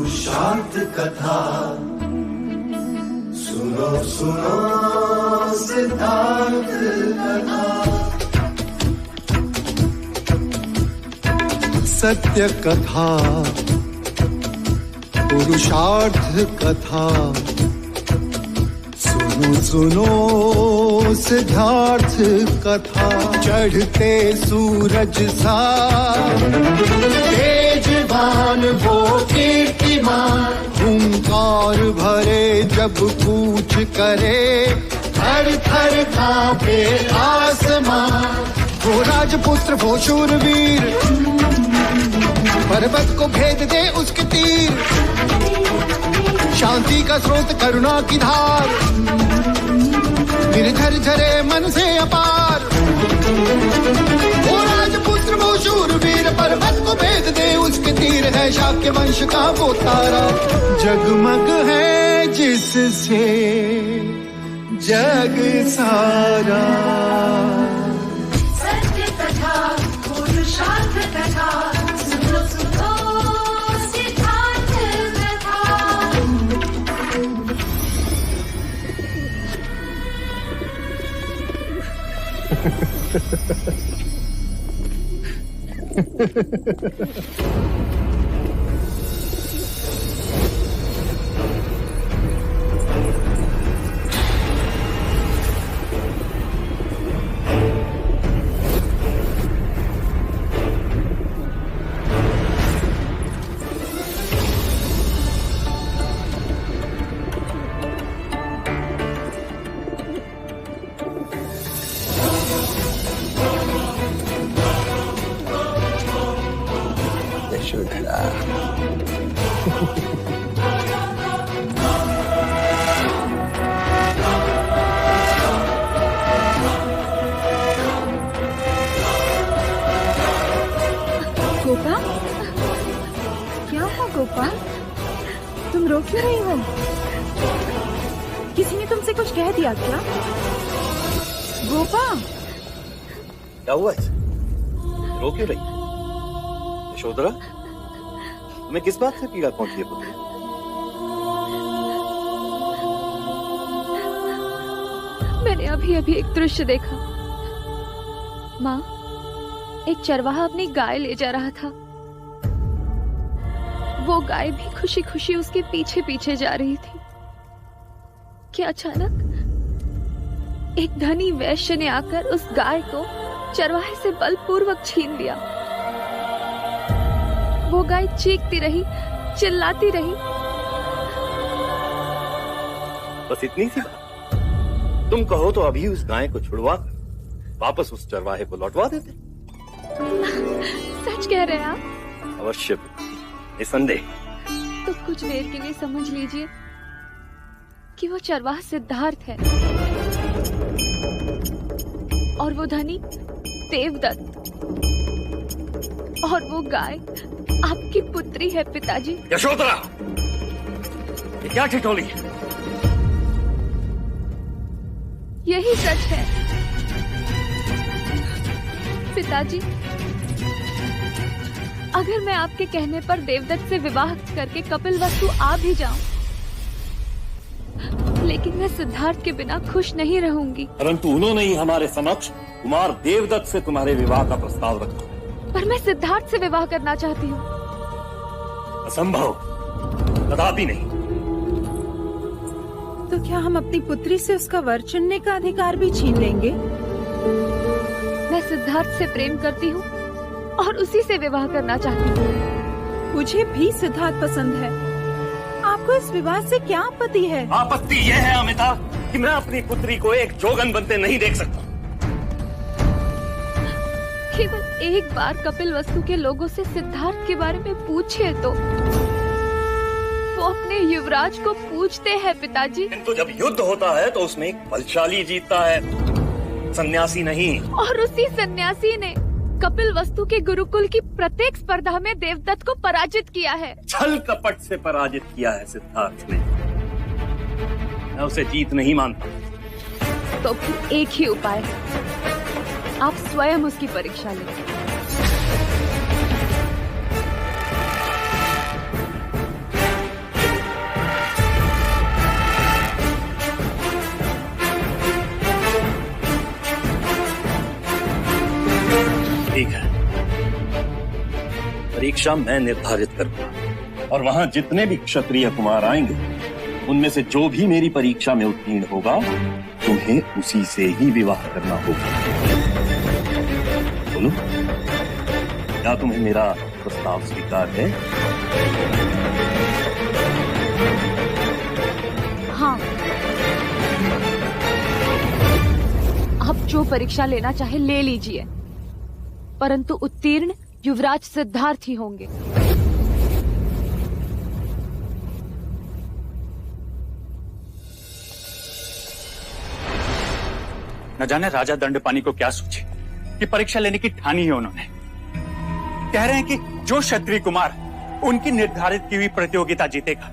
पुरुषार्थ कथा सुनो सुनो सिद्धार्थ कथा। सत्य कथा पुरुषार्थ कथा सुनो सुनो सिद्धार्थ कथा। चढ़ते सूरज सा तेजवान वो कीर्तिमान, हुंकार भरे जब कूच करे थर थर कांपे आसमान। वो राजपुत्र वो शूरवीर, पर्वत को भेद दे उसके तीर। शांति का स्रोत करुणा की धार, निर्झर झरे मन से अपार। वो राजपुत्र वो शूरवीर, पर्वत को भेद दे उसके तीर। है शाक्य वंश का वो तारा, जगमग है जिससे जग सारा। सत्य कथा पुरुषार्थ कथा सुनो सुनो सिद्धार्थ कथा। गोपा, क्या हुआ गोपा? तुम रो क्यों रही हो? किसी ने तुमसे कुछ कह दिया क्या? गोपा, क्या हुआ है? रो क्यों रही? यशोधरा, तुम्हें किस बात से पीड़ा पहुंची है पुत्र? मैंने अभी अभी एक दृश्य देखा। माँ, एक चरवाहा अपनी गाय ले जा रहा था। वो गाय भी खुशी खुशी उसके पीछे पीछे जा रही थी कि अचानक एक धनी वैश्य ने आकर उस गाय को चरवाहे से बलपूर्वक छीन लिया। वो गाय चीखती रही, चिल्लाती रही। बस इतनी सी बात? तुम कहो तो अभी उस गाय को छुड़वा कर वापस उस चरवाहे को लौटवा देते। सच कह रहे हैं आप? अवश्य, निसंदेह। तो कुछ देर के लिए समझ लीजिए कि वो चरवाहा सिद्धार्थ है और वो धनी देवदत्त, और वो गाय आपकी पुत्री है पिताजी। यशोधरा, ये क्या ठिठोली है? यही सच है पिताजी। अगर मैं आपके कहने पर देवदत्त से विवाह करके कपिलवस्तु आ भी जाऊं, लेकिन मैं सिद्धार्थ के बिना खुश नहीं रहूंगी। परंतु उन्होंने ही हमारे समक्ष कुमार देवदत्त से तुम्हारे विवाह का प्रस्ताव रखा। पर मैं सिद्धार्थ से विवाह करना चाहती हूँ। असंभव, कदापि नहीं। तो क्या हम अपनी पुत्री से उसका वर चुनने का अधिकार भी छीन लेंगे? मैं सिद्धार्थ से प्रेम करती हूँ और उसी से विवाह करना चाहती हूँ। मुझे भी सिद्धार्थ पसंद है। आपको इस विवाह से क्या आपत्ति है? आपत्ति यह है अमिता कि मैं अपनी पुत्री को एक जोगन बनते नहीं देख सकता। केवल एक बार कपिलवस्तु के लोगों से सिद्धार्थ के बारे में पूछे तो वो अपने युवराज को पूछते हैं पिताजी। किंतु जब युद्ध होता है तो उसमें एक बलशाली जीतता है, सन्यासी नहीं। और उसी सन्यासी ने कपिलवस्तु के गुरुकुल की प्रत्येक स्पर्धा में देवदत्त को पराजित किया है। छल कपट से पराजित किया है सिद्धार्थ ने। मैं उसे जीत नहीं मानता। तो फिर एक ही उपाय है, आप स्वयं उसकी परीक्षा लें। परीक्षा मैं निर्धारित करूंगा और वहां जितने भी क्षत्रिय कुमार आएंगे उनमें से जो भी मेरी परीक्षा में उत्तीर्ण होगा तुम्हें उसी से ही विवाह करना होगा। बोलो, क्या तुम्हें मेरा प्रस्ताव स्वीकार है? हाँ, आप जो परीक्षा लेना चाहे ले लीजिए, परंतु उत्तीर्ण युवराज सिद्धार्थ ही होंगे। न जाने राजा दंडपानी को क्या सोचे कि परीक्षा लेने की ठानी है उन्होंने। कह रहे हैं कि जो क्षत्रिय कुमार उनकी निर्धारित की हुई प्रतियोगिता जीतेगा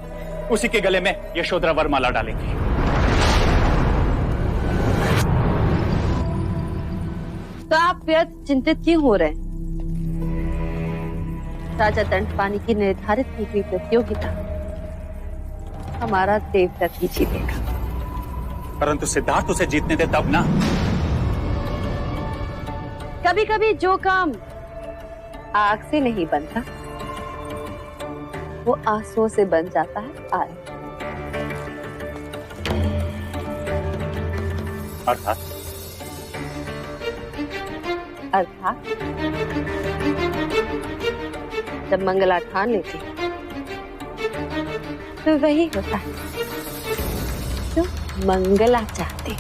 उसी के गले में यशोधरा वरमाला डालेंगे। तो आप व्यर्थ चिंतित क्यों हो रहे हैं? राजा दंडपानी की निर्धारित की हुई प्रतियोगिता हमारा देवदत्त ही जीतेगा। परंतु सिद्धार्थ उसे जीतने दे तब ना। कभी कभी जो काम आग से नहीं बनता वो आंसुओं से बन जाता है। अर्थात जब मंगला ठान लेती तो वही होता है जो मंगला चाहती।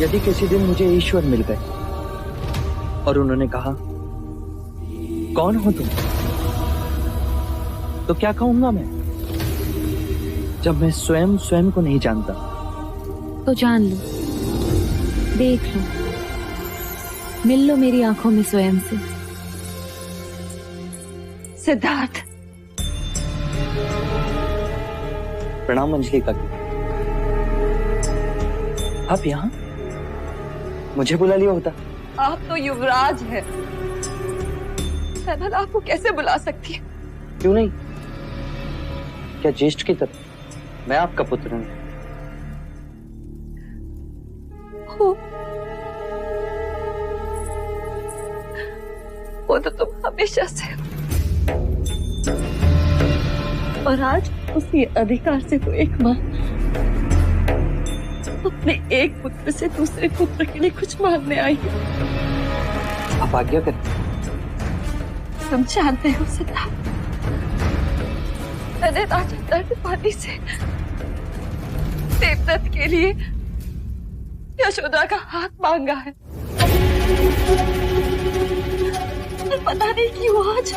यदि किसी दिन मुझे ईश्वर मिल गए और उन्होंने कहा कौन हो तुम, तो क्या कहूंगा मैं, जब मैं स्वयं को नहीं जानता? तो जान लो, देख लो, मिल लो मेरी आंखों में स्वयं से। सिद्धार्थ, प्रणाम अंजलि काकी। आप यहाँ? मुझे बुला लिया होता। आप तो युवराज हैं, मैं आपको कैसे बुला सकती है? क्यों नहीं? क्या ज्येष्ठ की तरह मैं आपका पुत्र हूँ। वो तो तुम हमेशा से, और आज उसी अधिकार से तो एक माँ अपने एक पुत्र से दूसरे पुत्र के लिए कुछ मांगने आई है। आप आज्ञा करें। तुम जानते हो सिद्धार्थ, मैंने राजा दंडपानी से देवदत्त के लिए यशोदा का हाथ मांगा है। पता नहीं क्यों आज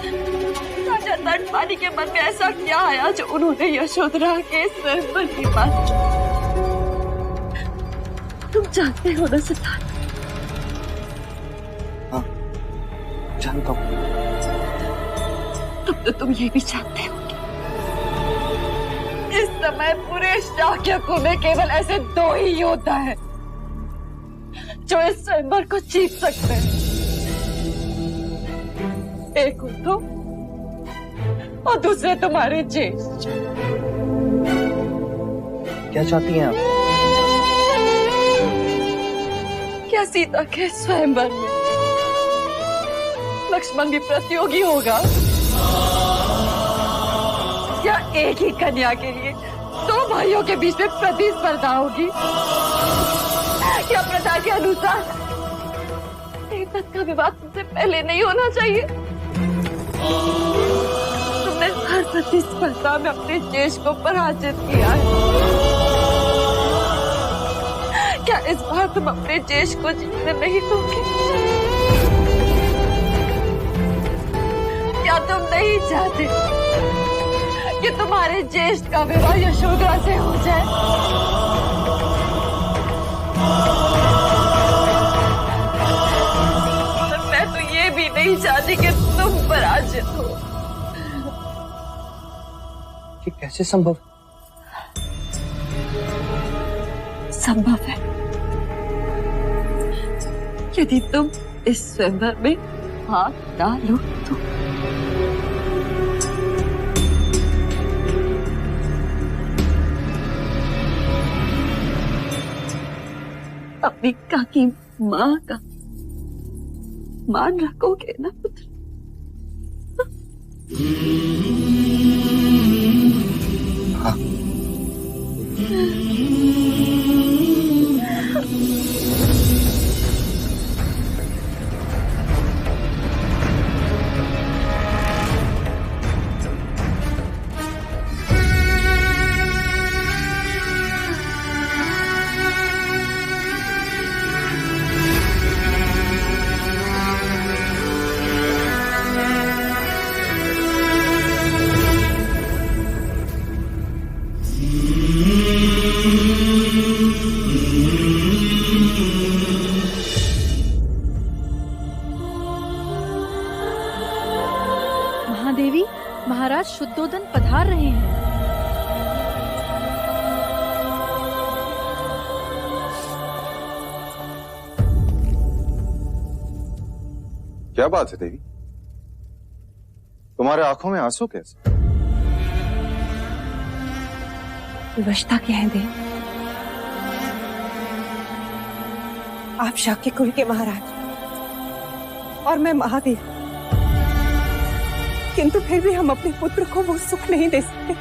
राजा दंडपानी के मन में ऐसा क्या आया जो उन्होंने यशोधरा के स्वयंवर की बात। तुम जानते हो ना सिद्धार्थ? हाँ, जानता हूँ। तब तो तुम ये भी जानते हो कि इस समय पूरे शाक्यकुल में केवल ऐसे दो ही योद्धा हैं जो इस स्वयंवर को जीत सकते हैं। एक हो तुम और दूसरे तुम्हारे ज्येष्ठ। क्या चाहती हैं आप? क्या सीता के स्वयंवर में लक्ष्मण भी प्रतियोगी होगा? क्या एक ही कन्या के लिए दो भाइयों के बीच में प्रतिस्पर्धा होगी? क्या प्रथा के अनुसार देवदत्त का विवाह तुमसे पहले नहीं होना चाहिए? तुमने हर प्रतिस्पर्धा में अपने ज्येष्ठ को पराजित किया है। क्या इस बार तुम अपने ज्येष्ठ को जीतने नहीं दोगे? क्या तुम नहीं चाहते कि तुम्हारे ज्येष्ठ का विवाह यशोधरा से हो जाए? मैं तो ये भी नहीं चाहती कि तुम पराजित हो। ये कैसे संभव? संभव है यदि तुम इस स्वयंवर में हाथ डालो तो। अपनी काकी माँ का मान रखोगे ना पुत्र? हाँ। महादेवी, महाराज शुद्धोदन पधार रहे हैं। क्या बात है देवी, तुम्हारे आंखों में आंसू कैसे? विवशता के हैं देव। आप शाक्य कुल के महाराज और मैं महादेव, किंतु फिर भी हम अपने पुत्र को वो सुख नहीं दे सकते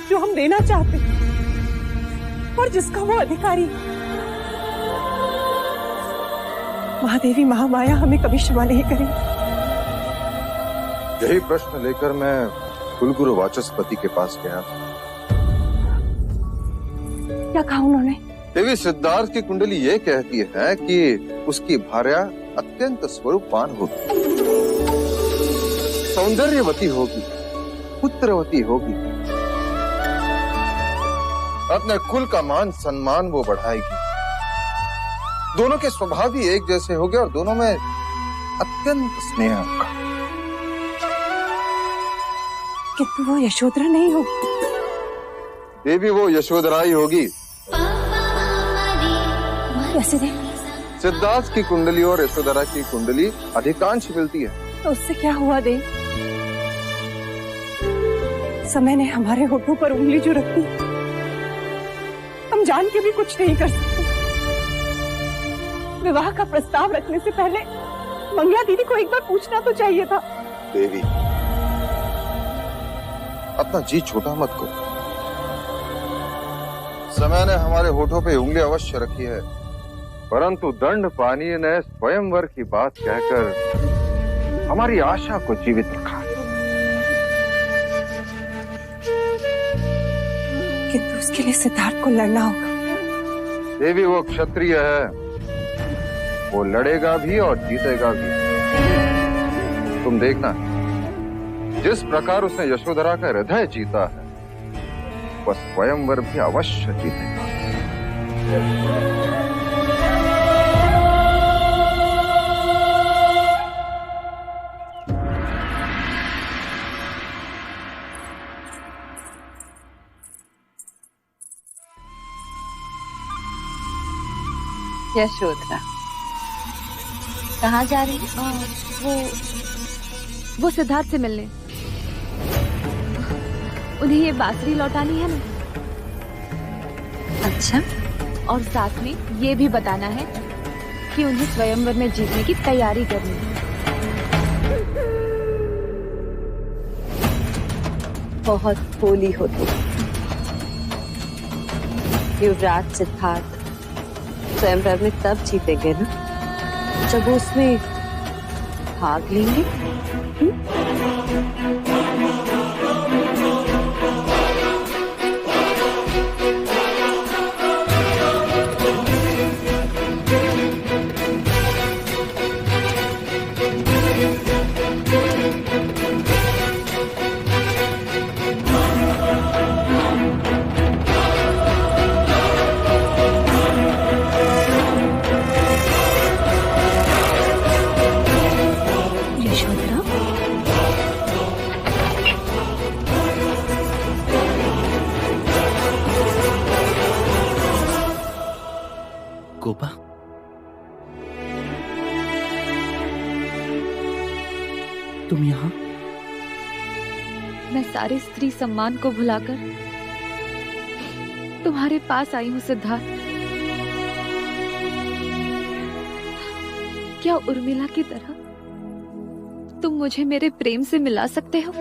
जो हम देना चाहते हैं और जिसका वो अधिकारी है। महादेवी महामाया हमें कभी क्षमा नहीं करेगी। यही प्रश्न लेकर मैं कुलगुरु वाचस्पति के पास गया था। क्या कहा उन्होंने? देवी, सिद्धार्थ की कुंडली ये कहती है कि उसकी भार्या अत्यंत स्वरूपवान होगी, सौंदर्यवती होगी, पुत्रवती होगी, अपने कुल का मान सम्मान वो बढ़ाएगी, दोनों के स्वभाव भी एक जैसे होंगे और दोनों में अत्यंत स्नेह होगा। किंतु वो यशोधरा नहीं होगी। देवी, वो यशोधरा ही होगी। कैसे दे? सिद्धार्थ की कुंडली और यशोधरा की कुंडली अधिकांश मिलती है। तो उससे क्या हुआ दे? समय ने हमारे होठों पर उंगली जो रखी, हम जान के भी कुछ नहीं कर सकते। विवाह का प्रस्ताव रखने से पहले मंगला दीदी को एक बार पूछना तो चाहिए था। देवी, अपना जी छोटा मत करो। समय ने हमारे होठों पे उंगली अवश्य रखी है, परंतु दंड पानी ने स्वयंवर की बात कहकर हमारी आशा को जीवित रखा। किंतु उसके लिए सिद्धार्थ को लड़ना होगा। देवी, वो क्षत्रिय है, वो लड़ेगा भी और जीतेगा भी। तुम देखना, जिस प्रकार उसने यशोधरा का हृदय जीता है, वह स्वयंवर भी अवश्य जीतेगा। यशोधरा कहाँ जा रही है? वो सिद्धार्थ से मिलने। उन्हें ये बांसुरी लौटानी है ना। अच्छा, और साथ में ये भी बताना है कि उन्हें स्वयंवर में जीतने की तैयारी करनी है। बहुत भोली हो तुम। युवराज सिद्धार्थ स्वयंवर में तब जीतेंगे ना जब वो उसमें भाग लेंगे। गोपा, तुम यहाँ? मैं सारे स्त्री सम्मान को भुलाकर तुम्हारे पास आई हूँ सिद्धार्थ। क्या उर्मिला की तरह तुम मुझे मेरे प्रेम से मिला सकते हो?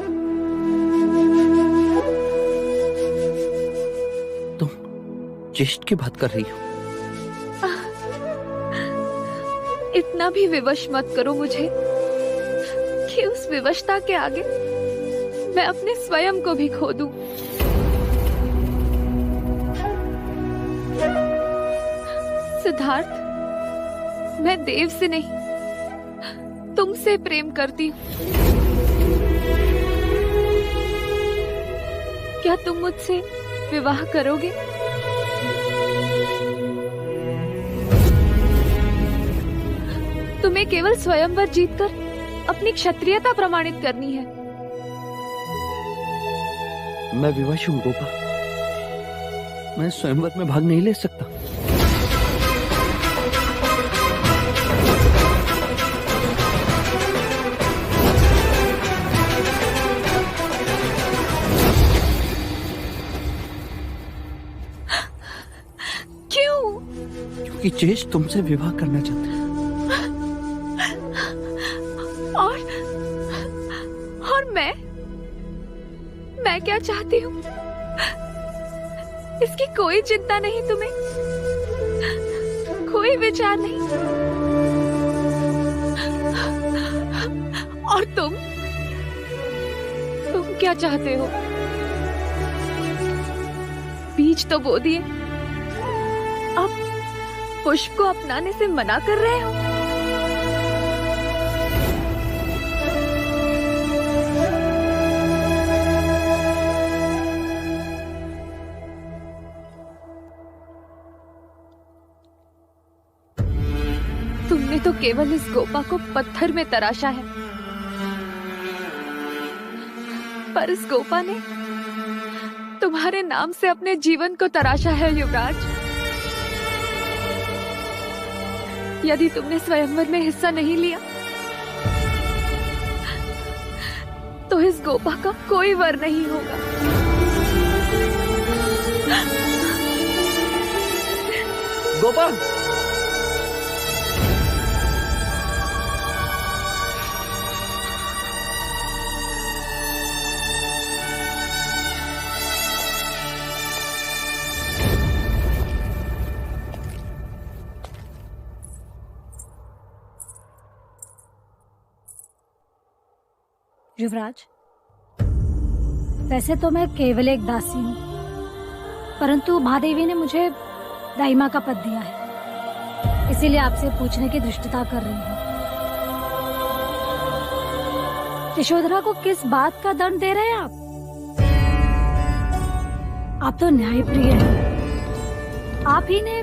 तुम ज्येष्ठ की बात कर रही हो? इतना भी विवश मत करो मुझे कि उस विवशता के आगे मैं अपने स्वयं को भी खो दूं। सिद्धार्थ, मैं देव से नहीं तुमसे प्रेम करती हूँ। क्या तुम मुझसे विवाह करोगे? तुम्हें केवल स्वयंवर जीतकर अपनी क्षत्रियता प्रमाणित करनी है। मैं विवश हूँ गोपा, मैं स्वयंवर में भाग नहीं ले सकता। क्यों? क्योंकि ज्येष्ठ तुमसे विवाह करना चाहते हैं। और मैं क्या चाहती हूँ इसकी कोई चिंता नहीं तुम्हें, कोई विचार नहीं। और तुम क्या चाहते हो? बीज तो बो दिए, अब पुष्प को अपनाने से मना कर रहे हो। तुमने तो केवल इस गोपा को पत्थर में तराशा है, पर इस गोपा ने तुम्हारे नाम से अपने जीवन को तराशा है युवराज। यदि तुमने स्वयंवर में हिस्सा नहीं लिया तो इस गोपा का कोई वर नहीं होगा। गोपा, युवराज, वैसे तो मैं केवल एक दासी हूँ, परंतु महादेवी ने मुझे दाइमा का पद दिया है, इसीलिए आपसे पूछने की धृष्टता कर रही हूँ। यशोधरा को किस बात का दंड दे रहे हैं आप? आप तो न्यायप्रिय हैं। आप ही ने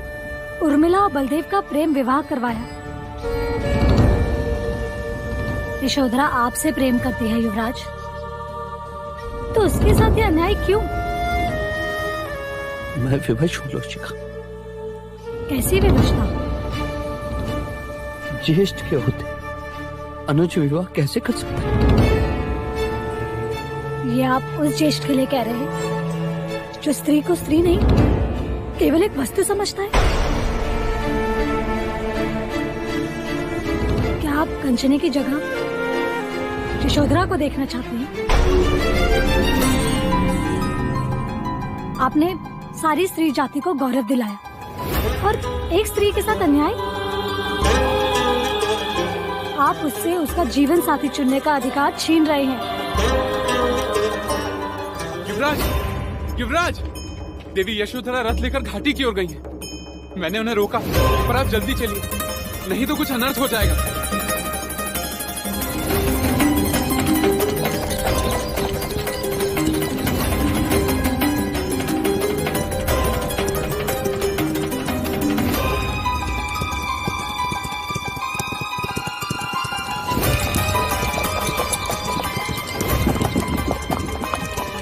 उर्मिला और बलदेव का प्रेम विवाह करवाया। यशोधरा आपसे प्रेम करती है युवराज, तो उसके साथ ये अन्याय क्यों? मैं विवश हूँ लोचिका। कैसी विवशता? ज्येष्ठ के होते अनुज विवाह कैसे कर सकते? ये आप उस ज्येष्ठ के लिए कह रहे हैं जो स्त्री को स्त्री नहीं केवल एक वस्तु समझता है? क्या आप कंचने की जगह यशोधरा को देखना चाहते हैं? आपने सारी स्त्री जाति को गौरव दिलाया और एक स्त्री के साथ अन्याय? आप उससे उसका जीवन साथी चुनने का अधिकार छीन रहे हैं। युवराज, युवराज, देवी यशोधरा रथ लेकर घाटी की ओर गई हैं। मैंने उन्हें रोका, पर आप जल्दी चलिए, नहीं तो कुछ अनर्थ हो जाएगा।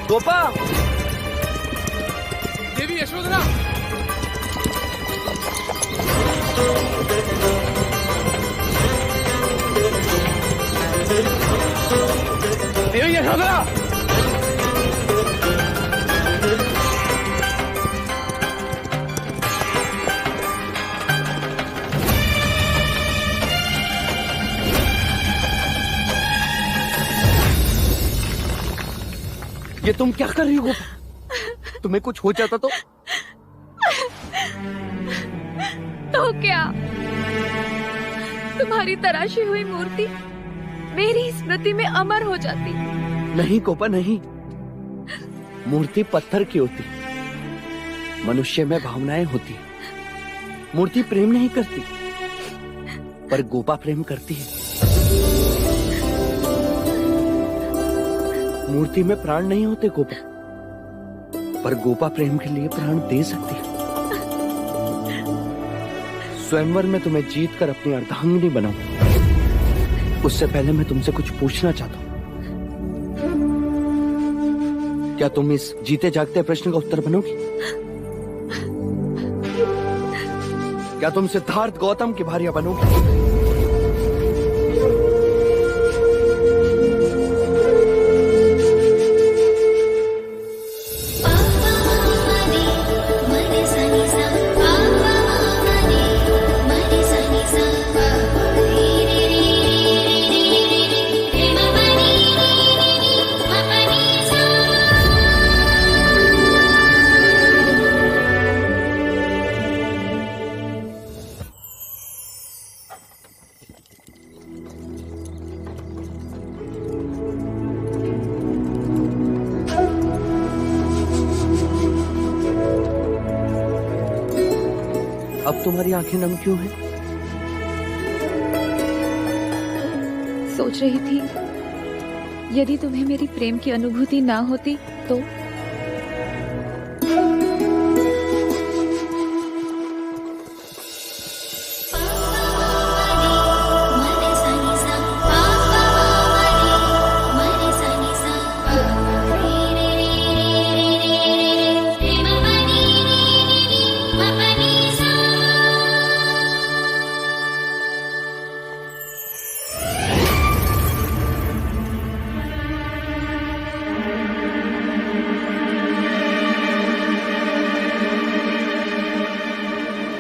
गोपा, देवी यशोधरा, देवी यशोधरा, ये तुम क्या कर रही हो गोपा? तुम्हें कुछ हो जाता तो क्या तुम्हारी तराशी हुई मूर्ति मेरी स्मृति में अमर हो जाती? नहीं गोपा नहीं, मूर्ति पत्थर की होती, मनुष्य में भावनाएं होती। मूर्ति प्रेम नहीं करती, पर गोपा प्रेम करती है। मूर्ति में प्राण नहीं होते गोपा, पर गोपा प्रेम के लिए प्राण दे सकती है। स्वयंवर में तुम्हें जीत कर अपनी अर्धांगिनी बनाऊं, उससे पहले मैं तुमसे कुछ पूछना चाहता हूं। क्या तुम इस जीते जागते प्रश्न का उत्तर बनोगी? क्या तुम सिद्धार्थ गौतम की भार्या बनोगी? अब तुम्हारी आंखें नम क्यों हैं? सोच रही थी यदि तुम्हें मेरी प्रेम की अनुभूति ना होती तो।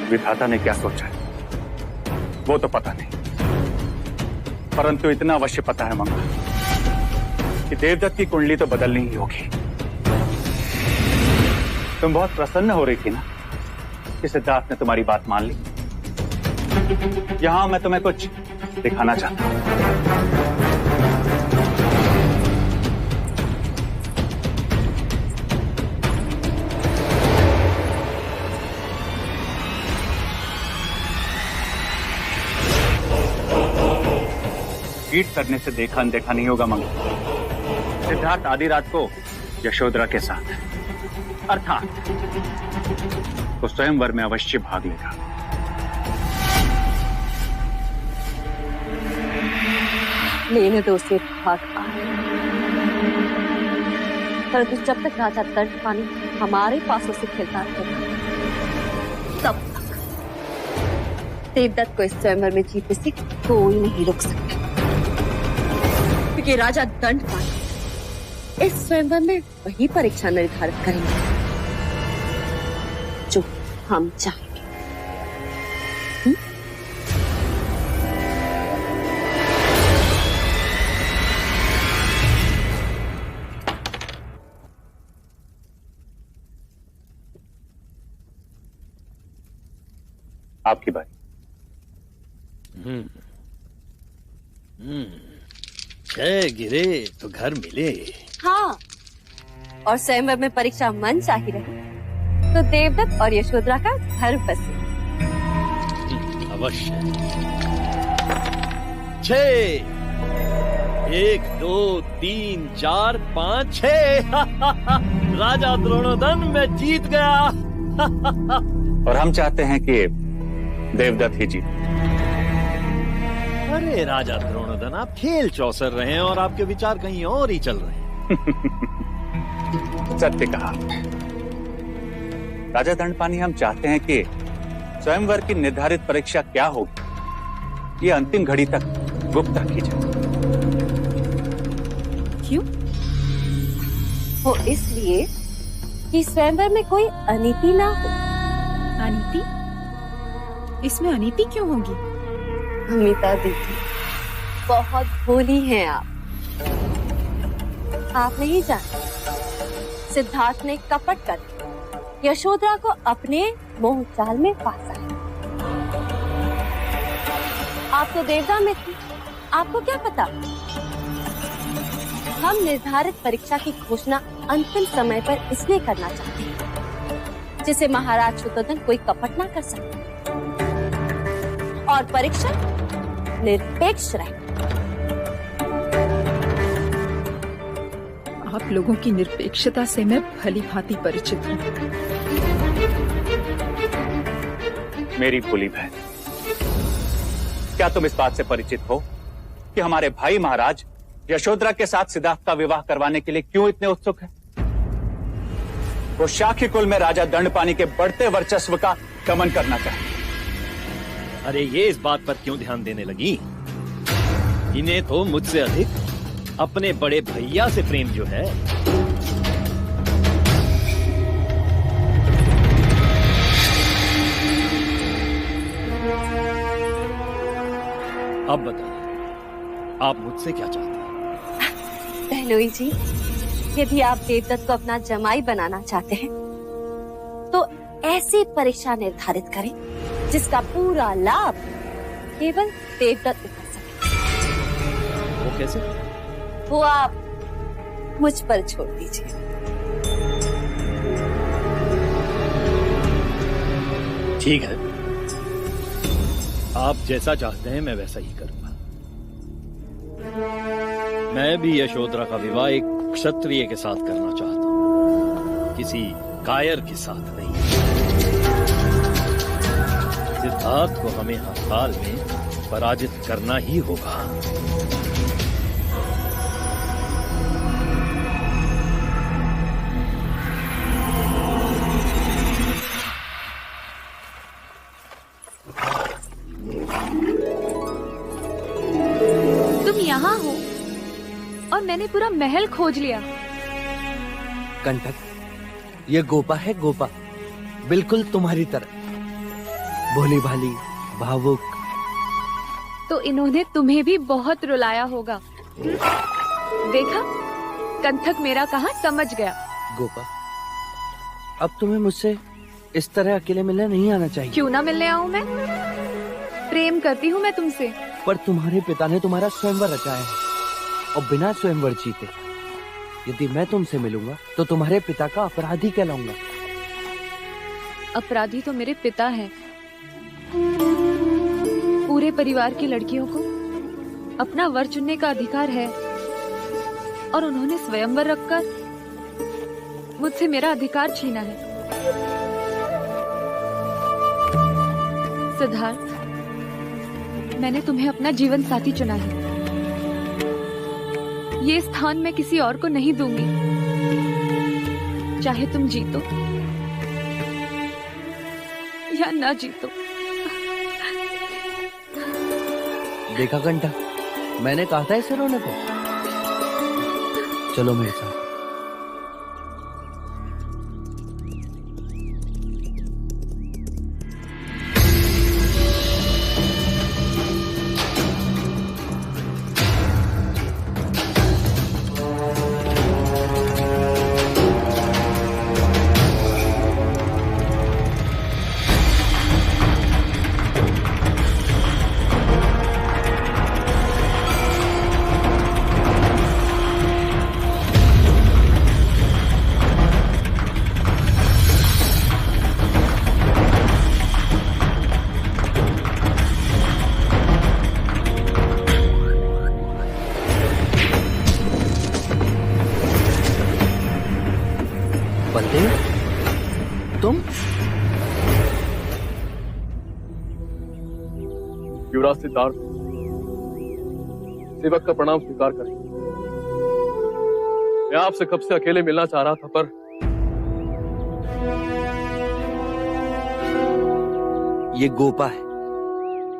विधाता ने क्या सोचा है वो तो पता नहीं, परंतु इतना अवश्य पता है मंगल कि देवदत्त की कुंडली तो बदलनी ही होगी। तुम बहुत प्रसन्न हो रही थी ना कि सिद्धार्थ ने तुम्हारी बात मान ली। यहां मैं तुम्हें कुछ दिखाना चाहता हूं। हीट करने से देखा अनदेखा नहीं होगा मंगल। सिद्धार्थ आधी रात को यशोधरा के साथ अर्थात तो स्वयंवर में अवश्य भाग लेगा। लेने दो उसे भाग, परंतु जब तक राजा दंड पानी हमारे पासों से खेलता रहेगा तब तक देवदत्त को इस स्वयंवर में जीतने से कोई नहीं रोक सकता, क्योंकि राजा दंड पानी इस स्वयंवर में वही परीक्षा निर्धारित करेंगे जो हम चाहेंगे। आपकी बारी। जय गिरे तो घर मिले। हाँ, और स्वयंवर में परीक्षा मन चाही रहे तो देवदत्त और यशोधरा का घर बसे। अवश्य। 6 1 2 3 4 5 6 राजा द्रोणोदन में जीत गया। और हम चाहते हैं कि देवदत्त ही जीते। अरे राजा द्रोणोदन, आप खेल चौसर रहे हैं और आपके विचार कहीं और ही चल रहे हैं। सत्य कहा राजा दंडपानी। हम चाहते हैं कि स्वयंवर की निर्धारित परीक्षा क्या होगी ये अंतिम घड़ी तक गुप्त रखी जाए। क्यों? वो इसलिए कि स्वयंवर में कोई अनीति ना हो। अनीति? इसमें अनीति क्यों होगी? अमिता दीदी, बहुत भोली हैं आप नहीं जानते सिद्धार्थ ने कपट कर यशोधरा को अपने मोह जाल में फांसा है। आप तो देवता में थी, आपको क्या पता? हम निर्धारित परीक्षा की घोषणा अंतिम समय पर इसलिए करना चाहते हैं जिसे महाराज शुद्धोधन कोई कपट ना कर सके और परीक्षा निरपेक्ष रहे। आप लोगों की निरपेक्षता से मैं भली भांति परिचित हूँ। मेरी भोली बहन, क्या तुम इस बात से परिचित हो कि हमारे भाई महाराज यशोधरा के साथ सिद्धार्थ का विवाह करवाने के लिए क्यों इतने उत्सुक हैं? वो शाक्य कुल में राजा दंडपानी के बढ़ते वर्चस्व का दमन करना चाहते। अरे ये इस बात पर क्यों ध्यान देने लगी? इन्हें तो मुझसे अधिक अपने बड़े भैया से प्रेम जो है। अब बताइए, आप मुझसे क्या चाहते हैं? बहनोई जी, यदि आप देवदत्त को अपना जमाई बनाना चाहते हैं तो ऐसी परीक्षा निर्धारित करें जिसका पूरा लाभ केवल देवदत्त उठा सके। वो कैसे? वो आप मुझ पर छोड़ दीजिए। ठीक है, आप जैसा चाहते हैं मैं वैसा ही करूंगा। मैं भी यशोधरा का विवाह एक क्षत्रिय के साथ करना चाहता हूं, किसी कायर के साथ नहीं। सिद्धार्थ को हमें हर हाल में पराजित करना ही होगा। तुम यहाँ हो और मैंने पूरा महल खोज लिया। कंटक, ये गोपा है, गोपा, बिल्कुल तुम्हारी तरह, भोली भाली, भावुक। तो इन्होंने तुम्हें भी बहुत रुलाया होगा। देखा, कंठक मेरा कहा समझ गया। गोपा, अब तुम्हें मुझसे इस तरह अकेले मिलने नहीं आना चाहिए। क्यों ना मिलने आऊं मैं? प्रेम करती हूँ मैं तुमसे। पर तुम्हारे पिता ने तुम्हारा स्वयंवर रचाया है और बिना स्वयंवर जीते यदि मैं तुमसे मिलूंगा तो तुम्हारे पिता का अपराधी कहलाऊंगा। अपराधी तो मेरे पिता हैं। पूरे परिवार की लड़कियों को अपना वर चुनने का अधिकार है और उन्होंने स्वयंवर रखकर मुझसे मेरा अधिकार छीना है। सिद्धार्थ, मैंने तुम्हें अपना जीवन साथी चुना है। ये स्थान मैं किसी और को नहीं दूंगी, चाहे तुम जीतो या ना जीतो। देखा घंटा, मैंने कहा था इसे रोने को। चलो मेरे साथ। तुम? युवराज सिद्धार्थ, सेवक का प्रणाम स्वीकार करें। मैं आपसे कब से अकेले मिलना चाह रहा था, पर ये गोपा है,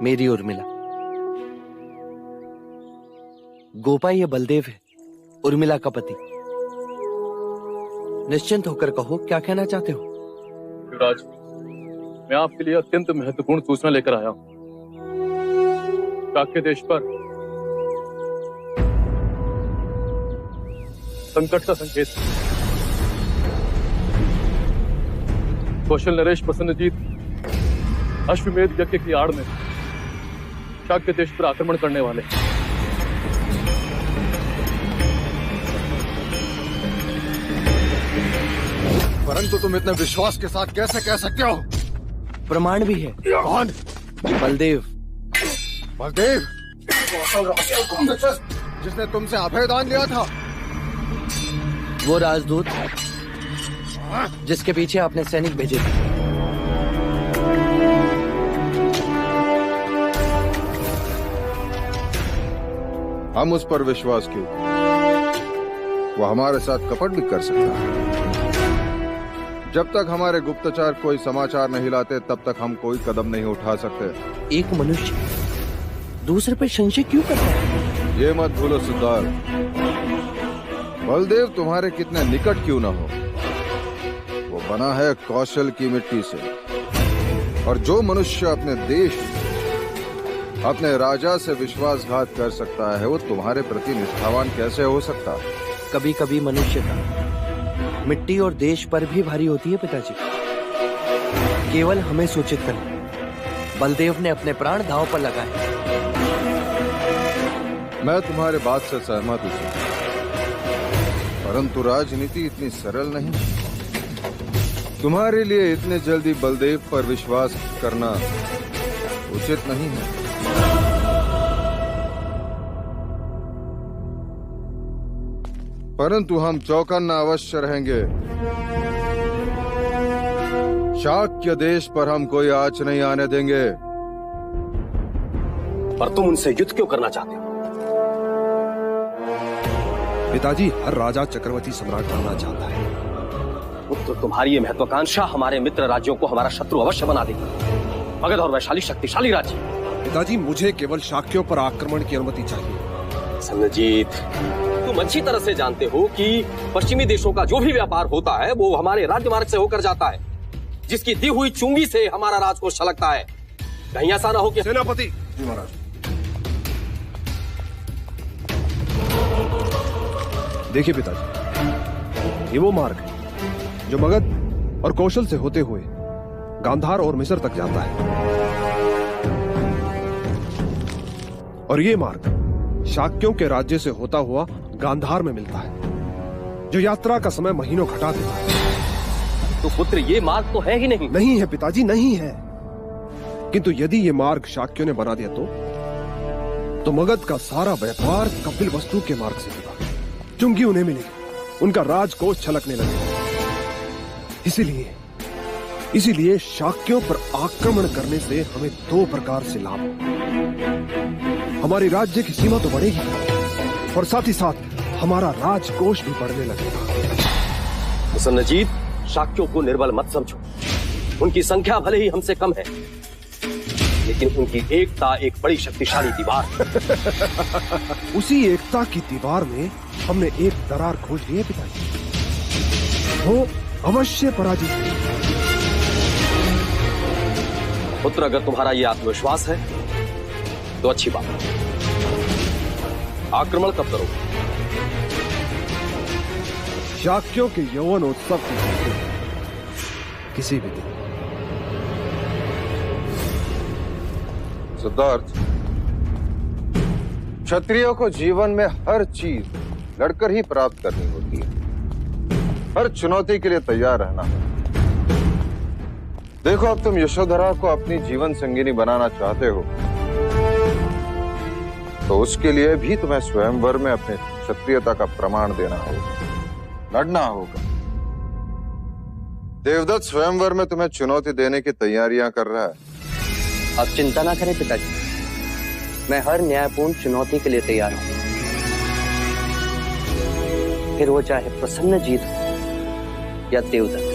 मेरी उर्मिला। गोपा ये बलदेव है, उर्मिला का पति। निश्चिंत होकर कहो, क्या कहना चाहते हो? युवराज, मैं आपके लिए अत्यंत महत्वपूर्ण सूचना लेकर आया हूं। शाक्य देश पर संकट का संकेत है। कौशल नरेश प्रसन्नजीत अश्वमेध यज्ञ की आड़ में शाक्य देश पर आक्रमण करने वाले। परंतु तुम इतने विश्वास के साथ कैसे कह सकते हो? प्रमाण भी है। कौन? बलदेव। बलदेव जिसने तुमसे अभयदान लिया था? वो राजदूत जिसके पीछे आपने सैनिक भेजे थे। हम उस पर विश्वास क्यों? वो हमारे साथ कपट भी कर सकता है। जब तक हमारे गुप्तचर कोई समाचार नहीं लाते तब तक हम कोई कदम नहीं उठा सकते। एक मनुष्य दूसरे पर संशय क्यों करता है? ये मत भूलो सिद्धार्थ, बलदेव तुम्हारे कितने निकट क्यों न हो, वो बना है कौशल की मिट्टी से। और जो मनुष्य अपने देश, अपने राजा से विश्वासघात कर सकता है, वो तुम्हारे प्रति निष्ठावान कैसे हो सकता? कभी कभी मनुष्य का मिट्टी और देश पर भी भारी होती है पिताजी। केवल हमें सूचित करें। बलदेव ने अपने प्राण दांव पर लगाए। मैं तुम्हारे बात से सहमत हूं, परंतु राजनीति इतनी सरल नहीं। तुम्हारे लिए इतने जल्दी बलदेव पर विश्वास करना उचित नहीं है। परंतु हम चौकन्ना अवश्य रहेंगे। शाक्य देश पर हम कोई आंच नहीं आने देंगे। पर तुम उनसे युद्ध क्यों करना चाहते हो? पिताजी, हर राजा चक्रवर्ती सम्राट बनना चाहता है। पुत्र, तुम्हारी ये महत्वाकांक्षा हमारे मित्र राज्यों को हमारा शत्रु अवश्य बना देगी। मगध और वैशाली शक्तिशाली राज्य। पिताजी, मुझे केवल शाक्यों पर आक्रमण की अनुमति चाहिए। सन्नजीत, तुम अच्छी तरह से जानते हो कि पश्चिमी देशों का जो भी व्यापार होता है वो हमारे राजमार्ग से होकर जाता है, जिसकी दी हुई चुंगी से हमारा राजकोष छलकता है। कहीं ऐसा ना हो कि सेनापति। जी महाराज। देखिए पिताजी, ये वो मार्ग है जो मगध और कौशल से होते हुए गांधार और मिस्र तक जाता है, और ये मार्ग शाक्यों के राज्य से होता हुआ गांधार में मिलता है, जो यात्रा का समय महीनों घटा देता है। तो पुत्र, ये मार्ग तो है ही नहीं। नहीं है पिताजी, नहीं है। किंतु यदि ये मार्ग शाक्यों ने बना दिया तो मगध का सारा व्यापार कपिल वस्तु के मार्ग से होगा। चुंगी उन्हें मिलेगी, उनका राजकोष छलकने लगेगा। इसीलिए शाक्यों पर आक्रमण करने से हमें दो प्रकार से लाभ। हमारी राज्य की सीमा तो बढ़ेगी और साथ ही साथ हमारा राजकोष भी बढ़ने लगेगा। सन्नजीत, शाक्यों को निर्बल मत समझो। उनकी संख्या भले ही हमसे कम है, लेकिन उनकी एकता एक बड़ी शक्तिशाली दीवार। उसी एकता की दीवार में हमने एक दरार खोज ली है पिताजी। वो अवश्य पराजित है। पुत्र, अगर तुम्हारा ये आत्मविश्वास है तो अच्छी बात है। आक्रमण कब करोगे? शाक्यों के यौवनोत्सव के किसी भी दिन। सिद्धार्थ, क्षत्रियों को जीवन में हर चीज लड़कर ही प्राप्त करनी होती है। हर चुनौती के लिए तैयार रहना। देखो, अब तुम यशोधरा को अपनी जीवन संगिनी बनाना चाहते हो, तो उसके लिए भी तुम्हें स्वयंवर में अपने क्षत्रियता का प्रमाण देना होगा, लड़ना होगा। देवदत्त स्वयंवर में तुम्हें चुनौती देने की तैयारियां कर रहा है। आप चिंता ना करें पिताजी, मैं हर न्यायपूर्ण चुनौती के लिए तैयार हूं। फिर वो चाहे प्रसन्नजीत हो या देवदत्त।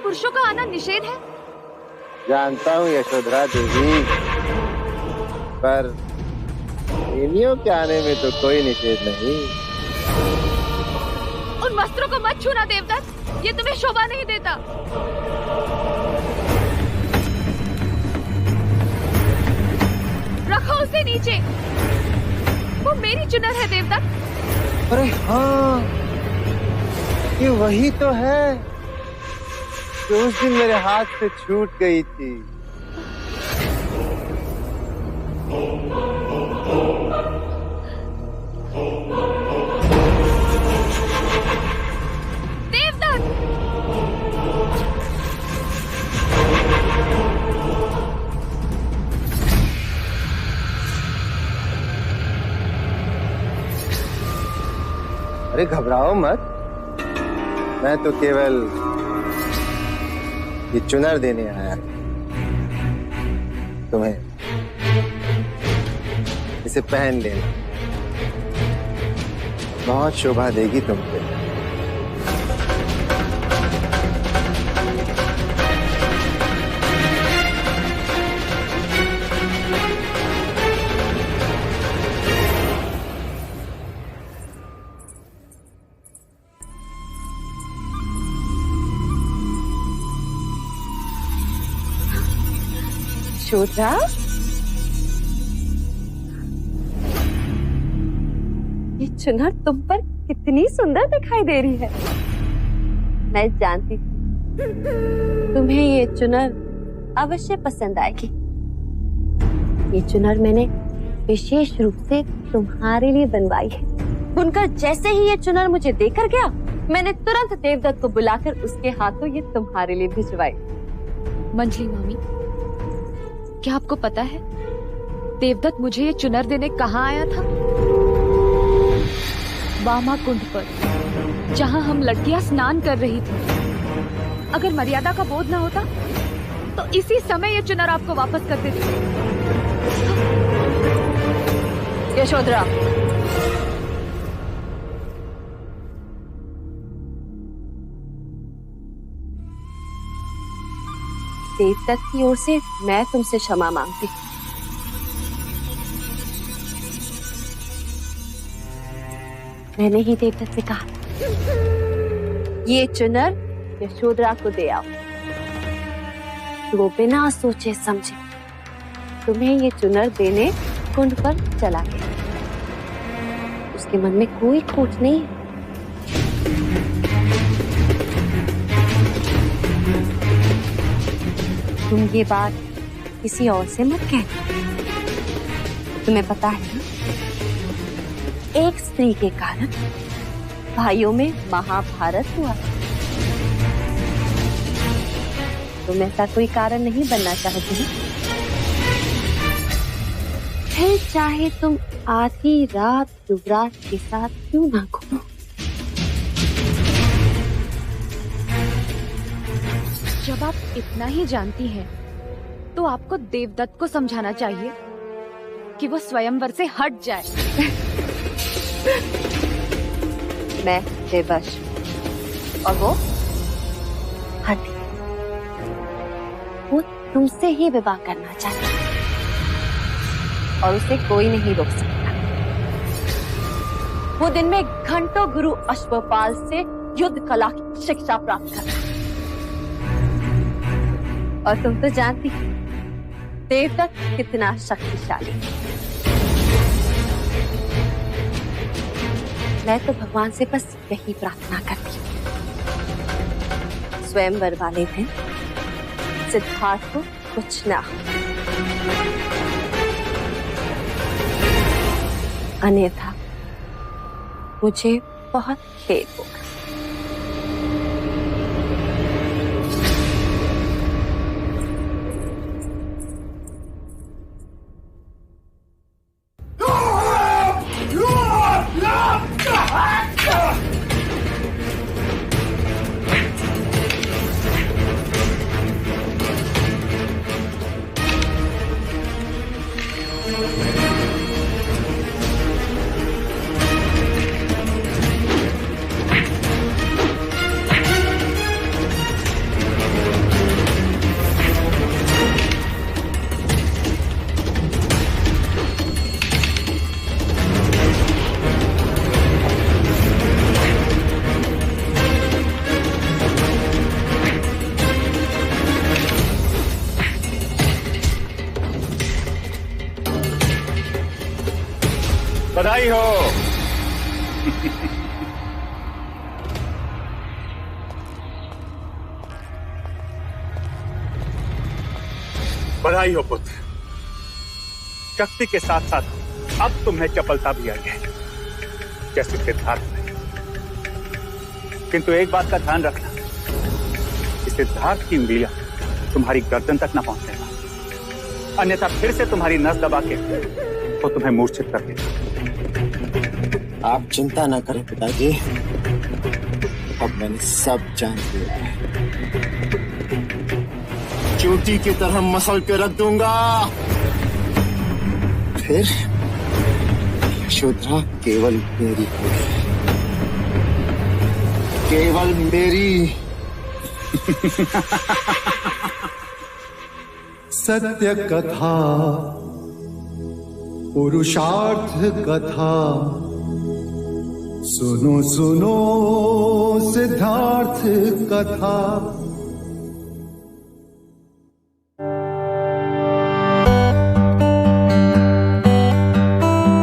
पुरुषों का आना निषेध है? जानता हूँ यशोधरा देवी, पर देवियों के आने में तो कोई निषेध नहीं। उन वस्त्रों को मत छूना देवदत्त, ये तुम्हें शोभा नहीं देता। रखो उसे नीचे, वो मेरी चुनर है देवदत्त। अरे हाँ, ये वही तो है जो उस दिन मेरे हाथ से छूट गई थी। अरे घबराओ मत, मैं तो केवल ये चुनर देने आया तुम्हें, इसे पहन लेना, बहुत शोभा देगी तुम पे। यशोधरा, ये चुनर तुम पर कितनी सुंदर दिखाई दे रही है। मैं जानती थी तुम्हें ये चुनर अवश्य पसंद आएगी। ये चुनर मैंने विशेष रूप से तुम्हारे लिए बनवाई है। बुनकर जैसे ही ये चुनर मुझे देकर गया, मैंने तुरंत देवदत्त को बुलाकर उसके हाथों ये तुम्हारे लिए भिजवाई। मंजली मामी, क्या आपको पता है देवदत्त मुझे ये चुनर देने कहाँ आया था? वामा कुंड पर, जहाँ हम लड़कियां स्नान कर रही थी। अगर मर्यादा का बोध न होता तो इसी समय ये चुनर आपको वापस कर देती। यशोधरा, देवदत्त की ओर से मैं तुमसे क्षमा मांगती हूँ। मैंने ही देवदत्त से कहा ये चुनर यशोधरा को दे आओ। वो बिना सोचे समझे तुम्हें ये चुनर देने कुंड पर चला गया। उसके मन में कोई खोट नहीं है। तुम ये बात किसी और से मत कहना। तुम्हें पता है ना, एक स्त्री के कारण भाइयों में महाभारत हुआ। तुम ऐसा कोई कारण नहीं बनना चाहती। फिर चाहे तुम आधी रात युवराज के साथ क्यों ना घूमो। जब आप इतना ही जानती हैं, तो आपको देवदत्त को समझाना चाहिए कि वो स्वयंवर से हट जाए। मैं बेबस और वो हटी। वो तुमसे ही विवाह करना चाहती और उसे कोई नहीं रोक सकता। वो दिन में घंटों गुरु अश्वपाल से युद्ध कला की शिक्षा प्राप्त करता। और तुम तो जानती हो देवदत्त कितना शक्तिशाली है। मैं तो भगवान से बस यही प्रार्थना करती हूँ, स्वयंवर वाले दिन सिद्धार्थ को कुछ ना हो, अन्यथा मुझे बहुत खेद होगा। बधाई हो। बधाई हो पुत्र। शक्ति के साथ साथ अब तुम्हें चपलता भी आई है, जैसे सिद्धार्थ में। किंतु एक बात का ध्यान रखना कि सिद्धार्थ की उंगलियां तुम्हारी गर्दन तक न पहुंचेगा, अन्यथा फिर से तुम्हारी नस दबा के तो तुम्हें मूर्छित कर देगा। आप चिंता ना करें पिताजी, अब मैंने सब जान लिया है। चोटी की तरह मसल के रख दूंगा, फिर यशोधरा केवल मेरी होगी, केवल मेरी। सत्य कथा, पुरुषार्थ कथा, सुनो सुनो सिद्धार्थ कथा।